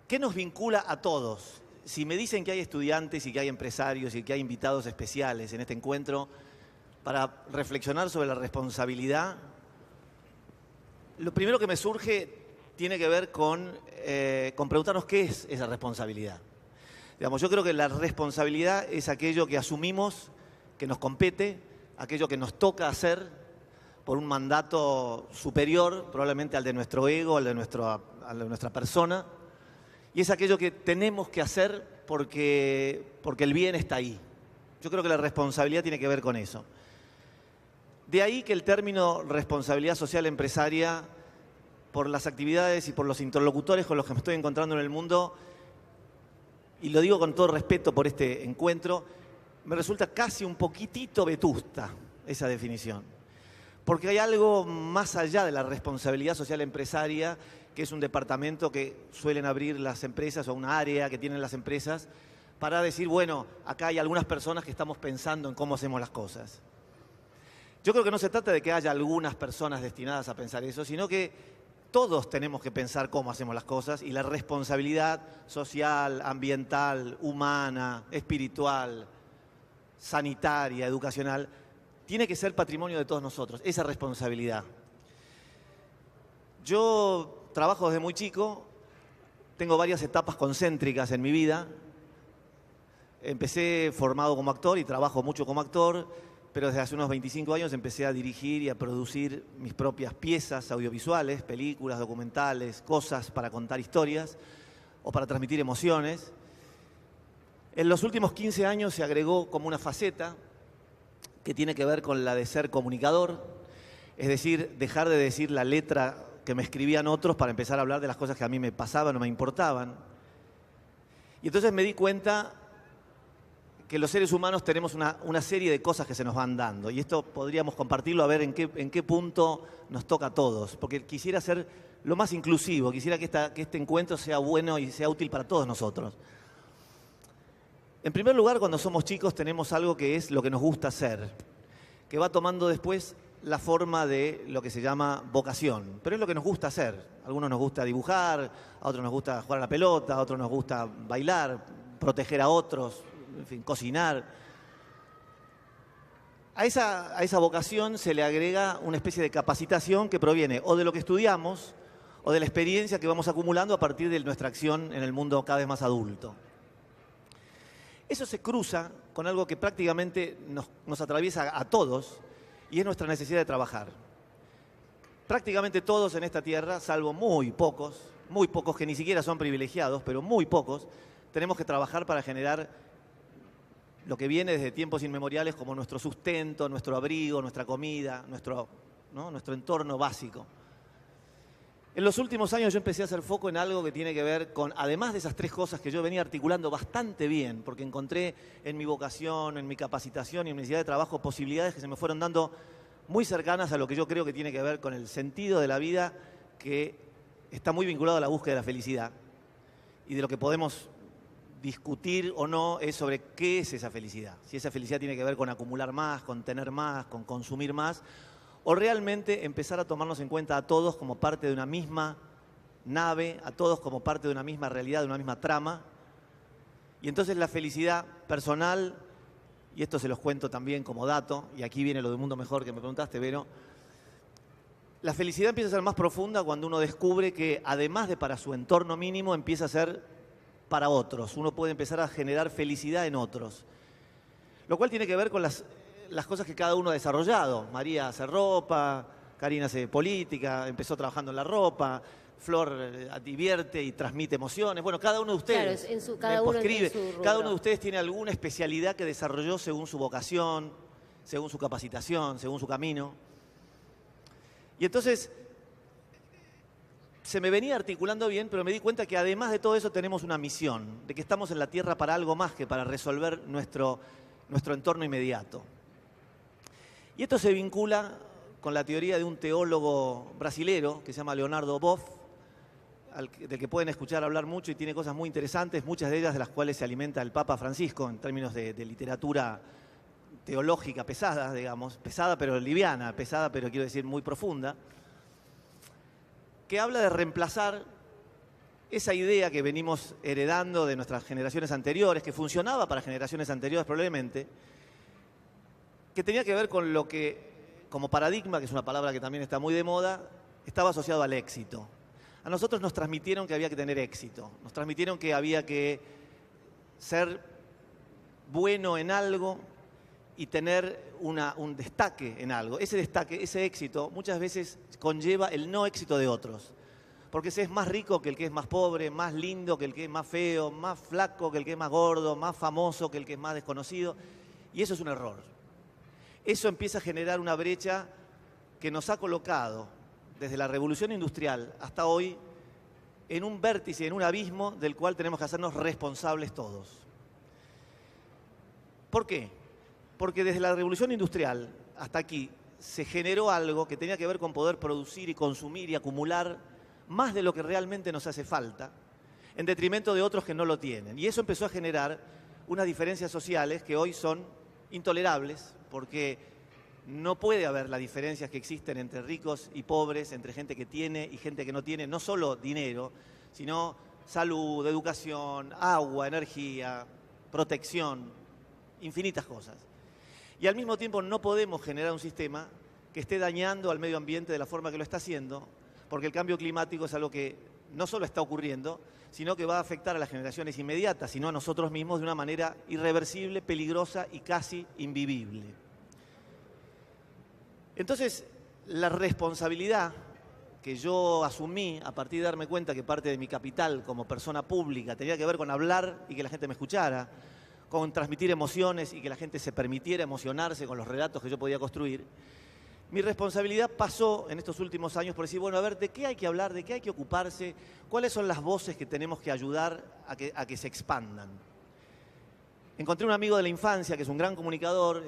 ¿Qué nos vincula a todos? Si me dicen que hay estudiantes y que hay empresarios y que hay invitados especiales en este encuentro para reflexionar sobre la responsabilidad, lo primero que me surge tiene que ver con preguntarnos qué es esa responsabilidad. Digamos, yo creo que la responsabilidad es aquello que asumimos, que nos compete, aquello que nos toca hacer por un mandato superior, probablemente al de nuestro ego, al de nuestra persona. Y es aquello que tenemos que hacer porque el bien está ahí. Yo creo que la responsabilidad tiene que ver con eso. De ahí que el término responsabilidad social empresaria, por las actividades y por los interlocutores con los que me estoy encontrando en el mundo, y lo digo con todo respeto por este encuentro, me resulta casi un poquitito vetusta esa definición. Porque hay algo más allá de la responsabilidad social empresaria, que es un departamento que suelen abrir las empresas o una área que tienen las empresas para decir, bueno, acá hay algunas personas que estamos pensando en cómo hacemos las cosas. Yo creo que no se trata de que haya algunas personas destinadas a pensar eso, sino que todos tenemos que pensar cómo hacemos las cosas y la responsabilidad social, ambiental, humana, espiritual, sanitaria, educacional, tiene que ser patrimonio de todos nosotros, esa responsabilidad. Yo trabajo desde muy chico, tengo varias etapas concéntricas en mi vida. Empecé formado como actor y trabajo mucho como actor, pero desde hace unos 25 años empecé a dirigir y a producir mis propias piezas audiovisuales, películas, documentales, cosas para contar historias o para transmitir emociones. En los últimos 15 años se agregó como una faceta que tiene que ver con la de ser comunicador, es decir, dejar de decir la letra que me escribían otros para empezar a hablar de las cosas que a mí me pasaban o me importaban. Y entonces me di cuenta que los seres humanos tenemos una serie de cosas que se nos van dando. Y esto podríamos compartirlo a ver en qué punto nos toca a todos. Porque quisiera ser lo más inclusivo, quisiera que este encuentro sea bueno y sea útil para todos nosotros. En primer lugar, cuando somos chicos tenemos algo que es lo que nos gusta hacer, que va tomando después la forma de lo que se llama vocación, pero es lo que nos gusta hacer. A algunos nos gusta dibujar, a otros nos gusta jugar a la pelota, a otros nos gusta bailar, proteger a otros, en fin, cocinar. A esa vocación se le agrega una especie de capacitación que proviene o de lo que estudiamos o de la experiencia que vamos acumulando a partir de nuestra acción en el mundo cada vez más adulto. Eso se cruza con algo que prácticamente nos atraviesa a todos, y es nuestra necesidad de trabajar. Prácticamente todos en esta tierra, salvo muy pocos que ni siquiera son privilegiados, pero muy pocos, tenemos que trabajar para generar lo que viene desde tiempos inmemoriales como nuestro sustento, nuestro abrigo, nuestra comida, nuestro entorno básico. En los últimos años yo empecé a hacer foco en algo que tiene que ver con, además de esas tres cosas que yo venía articulando bastante bien, porque encontré en mi vocación, en mi capacitación y en mi necesidad de trabajo posibilidades que se me fueron dando muy cercanas a lo que yo creo que tiene que ver con el sentido de la vida, que está muy vinculado a la búsqueda de la felicidad. Y de lo que podemos discutir o no es sobre qué es esa felicidad. Si esa felicidad tiene que ver con acumular más, con tener más, con consumir más, o realmente empezar a tomarnos en cuenta a todos como parte de una misma nave, a todos como parte de una misma realidad, de una misma trama. Y entonces la felicidad personal, y esto se los cuento también como dato, y aquí viene lo del mundo mejor que me preguntaste, Vero, la felicidad empieza a ser más profunda cuando uno descubre que además de para su entorno mínimo, empieza a ser para otros. Uno puede empezar a generar felicidad en otros. Lo cual tiene que ver con las cosas que cada uno ha desarrollado. María hace ropa, Karina hace política, empezó trabajando en la ropa, Flor divierte y transmite emociones. Bueno, cada uno de ustedes claro, cada uno de ustedes tiene alguna especialidad que desarrolló según su vocación, según su capacitación, según su camino. Y entonces se me venía articulando bien, pero me di cuenta que además de todo eso tenemos una misión, de que estamos en la Tierra para algo más que para resolver nuestro entorno inmediato. Y esto se vincula con la teoría de un teólogo brasilero que se llama Leonardo Boff, del que pueden escuchar hablar mucho y tiene cosas muy interesantes, muchas de ellas de las cuales se alimenta el Papa Francisco en términos de literatura teológica pesada, digamos, pesada pero liviana, pesada pero quiero decir muy profunda, que habla de reemplazar esa idea que venimos heredando de nuestras generaciones anteriores, que funcionaba para generaciones anteriores probablemente, que tenía que ver con lo que, como paradigma, que es una palabra que también está muy de moda, estaba asociado al éxito. A nosotros nos transmitieron que había que tener éxito, nos transmitieron que había que ser bueno en algo y tener un destaque en algo. Ese destaque, ese éxito, muchas veces conlleva el no éxito de otros. Porque se es más rico que el que es más pobre, más lindo que el que es más feo, más flaco que el que es más gordo, más famoso que el que es más desconocido. Y eso es un error. Eso empieza a generar una brecha que nos ha colocado desde la revolución industrial hasta hoy en un vértice, en un abismo del cual tenemos que hacernos responsables todos. ¿Por qué? Porque desde la revolución industrial hasta aquí se generó algo que tenía que ver con poder producir y consumir y acumular más de lo que realmente nos hace falta, en detrimento de otros que no lo tienen. Y eso empezó a generar unas diferencias sociales que hoy son intolerables, porque no puede haber las diferencias que existen entre ricos y pobres, entre gente que tiene y gente que no tiene, no solo dinero, sino salud, educación, agua, energía, protección, infinitas cosas. Y al mismo tiempo no podemos generar un sistema que esté dañando al medio ambiente de la forma que lo está haciendo, porque el cambio climático es algo que no solo está ocurriendo, sino que va a afectar a las generaciones inmediatas, sino a nosotros mismos de una manera irreversible, peligrosa y casi invivible. Entonces, la responsabilidad que yo asumí a partir de darme cuenta que parte de mi capital como persona pública tenía que ver con hablar y que la gente me escuchara, con transmitir emociones y que la gente se permitiera emocionarse con los relatos que yo podía construir, mi responsabilidad pasó en estos últimos años por decir, bueno, a ver, ¿de qué hay que hablar? ¿De qué hay que ocuparse? ¿Cuáles son las voces que tenemos que ayudar a que se expandan? Encontré un amigo de la infancia que es un gran comunicador,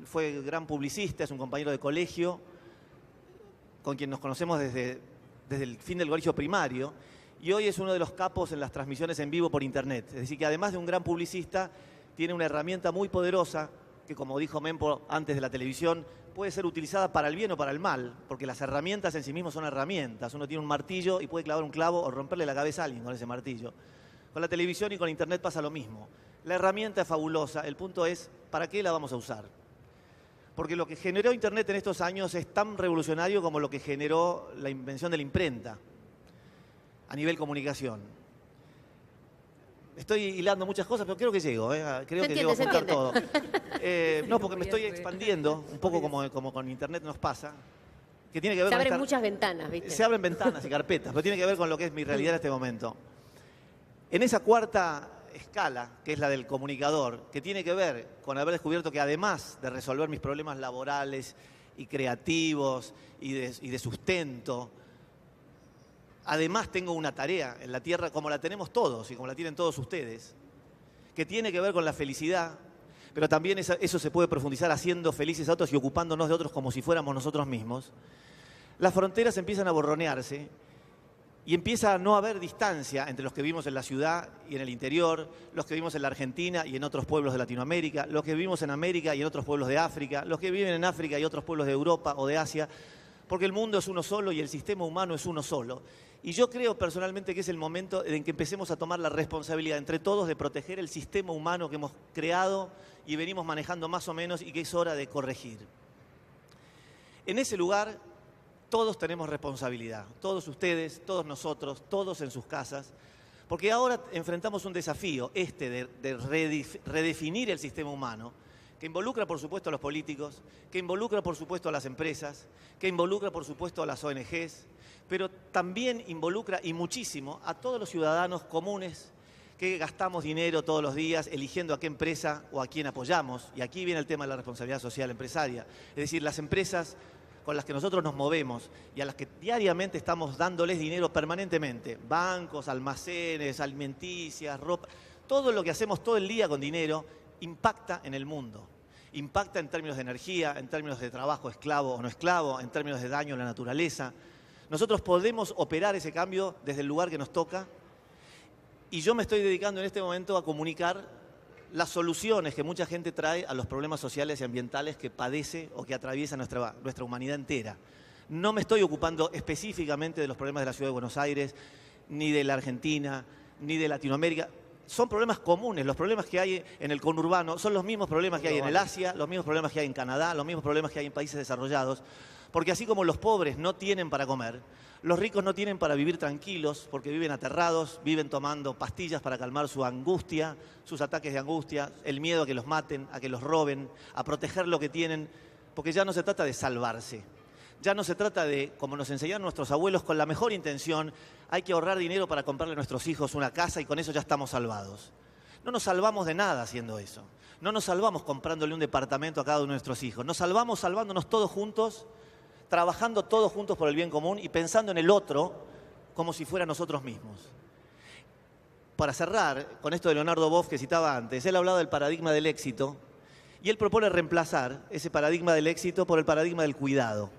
fue gran publicista, es un compañero de colegio, con quien nos conocemos desde el fin del colegio primario, y hoy es uno de los capos en las transmisiones en vivo por internet. Es decir, que además de un gran publicista, tiene una herramienta muy poderosa que, como dijo Mempo antes de la televisión, puede ser utilizada para el bien o para el mal, porque las herramientas en sí mismas son herramientas. Uno tiene un martillo y puede clavar un clavo o romperle la cabeza a alguien con ese martillo. Con la televisión y con internet pasa lo mismo. La herramienta es fabulosa, el punto es, ¿para qué la vamos a usar? Porque lo que generó internet en estos años es tan revolucionario como lo que generó la invención de la imprenta a nivel comunicación. Estoy hilando muchas cosas, pero creo que llego, creo que llego a juntar todo. No, porque me estoy expandiendo, un poco como con internet nos pasa, que tiene que ver se con abren muchas ventanas, ¿viste? Se abren ventanas y carpetas, pero tiene que ver con lo que es mi realidad en este momento. En esa cuarta escala, que es la del comunicador, que tiene que ver con haber descubierto que además de resolver mis problemas laborales y creativos y de sustento, además tengo una tarea en la tierra, como la tenemos todos y como la tienen todos ustedes, que tiene que ver con la felicidad, pero también eso se puede profundizar haciendo felices a otros y ocupándonos de otros como si fuéramos nosotros mismos. Las fronteras empiezan a borronearse y empieza a no haber distancia entre los que vivimos en la ciudad y en el interior, los que vivimos en la Argentina y en otros pueblos de Latinoamérica, los que vivimos en América y en otros pueblos de África, los que viven en África y otros pueblos de Europa o de Asia, porque el mundo es uno solo y el sistema humano es uno solo. Y yo creo personalmente que es el momento en que empecemos a tomar la responsabilidad entre todos de proteger el sistema humano que hemos creado y venimos manejando más o menos y que es hora de corregir. En ese lugar todos tenemos responsabilidad, todos ustedes, todos nosotros, todos en sus casas, porque ahora enfrentamos un desafío, de redefinir el sistema humano, que involucra, por supuesto, a los políticos, que involucra, por supuesto, a las empresas, que involucra, por supuesto, a las ONGs, pero también involucra, y muchísimo, a todos los ciudadanos comunes que gastamos dinero todos los días eligiendo a qué empresa o a quién apoyamos. Y aquí viene el tema de la responsabilidad social empresaria. Es decir, las empresas con las que nosotros nos movemos y a las que diariamente estamos dándoles dinero permanentemente, bancos, almacenes, alimenticias, ropa, todo lo que hacemos todo el día con dinero impacta en el mundo. Impacta en términos de energía, en términos de trabajo esclavo o no esclavo, en términos de daño a la naturaleza. Nosotros podemos operar ese cambio desde el lugar que nos toca y yo me estoy dedicando en este momento a comunicar las soluciones que mucha gente trae a los problemas sociales y ambientales que padece o que atraviesa nuestra humanidad entera. No me estoy ocupando específicamente de los problemas de la Ciudad de Buenos Aires, ni de la Argentina, ni de Latinoamérica. Son problemas comunes. Los problemas que hay en el conurbano son los mismos problemas que hay en el Asia, los mismos problemas que hay en Canadá, los mismos problemas que hay en países desarrollados. Porque así como los pobres no tienen para comer, los ricos no tienen para vivir tranquilos porque viven aterrados, viven tomando pastillas para calmar su angustia, sus ataques de angustia, el miedo a que los maten, a que los roben, a proteger lo que tienen, porque ya no se trata de salvarse. Ya no se trata de, como nos enseñaron nuestros abuelos, con la mejor intención, hay que ahorrar dinero para comprarle a nuestros hijos una casa y con eso ya estamos salvados. No nos salvamos de nada haciendo eso. No nos salvamos comprándole un departamento a cada uno de nuestros hijos. Nos salvamos salvándonos todos juntos, trabajando todos juntos por el bien común y pensando en el otro como si fuera nosotros mismos. Para cerrar, con esto de Leonardo Boff que citaba antes, él hablaba del paradigma del éxito y él propone reemplazar ese paradigma del éxito por el paradigma del cuidado.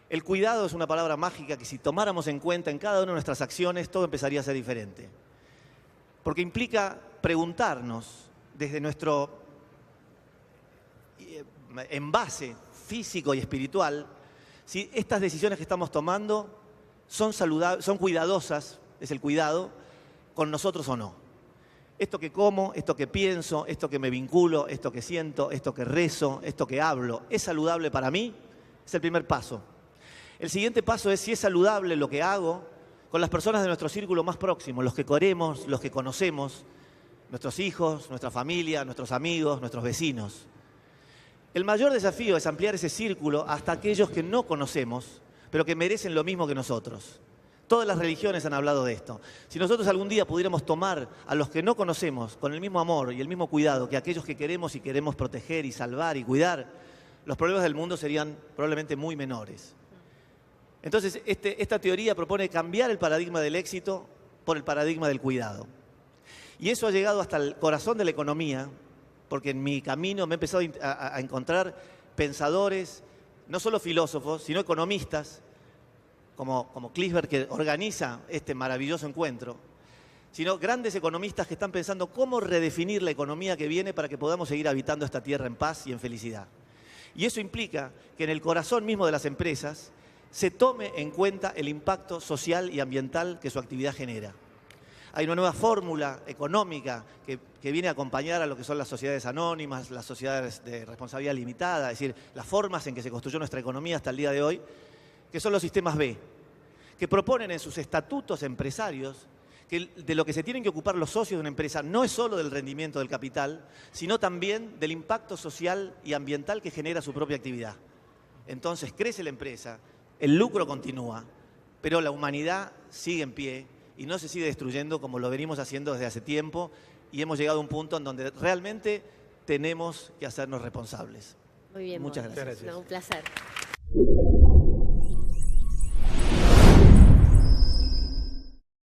El cuidado es una palabra mágica que si tomáramos en cuenta en cada una de nuestras acciones, todo empezaría a ser diferente. Porque implica preguntarnos desde nuestro envase físico y espiritual si estas decisiones que estamos tomando son saludables, son cuidadosas, es el cuidado, con nosotros o no. Esto que como, esto que pienso, esto que me vinculo, esto que siento, esto que rezo, esto que hablo, ¿es saludable para mí? Es el primer paso. El siguiente paso es si es saludable lo que hago con las personas de nuestro círculo más próximo, los que queremos, los que conocemos, nuestros hijos, nuestra familia, nuestros amigos, nuestros vecinos. El mayor desafío es ampliar ese círculo hasta aquellos que no conocemos, pero que merecen lo mismo que nosotros. Todas las religiones han hablado de esto. Si nosotros algún día pudiéramos tomar a los que no conocemos con el mismo amor y el mismo cuidado que aquellos que queremos y queremos proteger y salvar y cuidar, los problemas del mundo serían probablemente muy menores. Entonces, esta teoría propone cambiar el paradigma del éxito por el paradigma del cuidado. Y eso ha llegado hasta el corazón de la economía, porque en mi camino me he empezado a encontrar pensadores, no solo filósofos, sino economistas, como Klinsberg, que organiza este maravilloso encuentro, sino grandes economistas que están pensando cómo redefinir la economía que viene para que podamos seguir habitando esta tierra en paz y en felicidad. Y eso implica que en el corazón mismo de las empresas se tome en cuenta el impacto social y ambiental que su actividad genera. Hay una nueva fórmula económica que viene a acompañar a lo que son las sociedades anónimas, las sociedades de responsabilidad limitada, es decir, las formas en que se construyó nuestra economía hasta el día de hoy, que son los sistemas B, que proponen en sus estatutos empresarios que de lo que se tienen que ocupar los socios de una empresa no es solo del rendimiento del capital, sino también del impacto social y ambiental que genera su propia actividad. Entonces crece la empresa, el lucro continúa, pero la humanidad sigue en pie y no se sigue destruyendo como lo venimos haciendo desde hace tiempo y hemos llegado a un punto en donde realmente tenemos que hacernos responsables. Muy bien. Muchas gracias. No, un placer.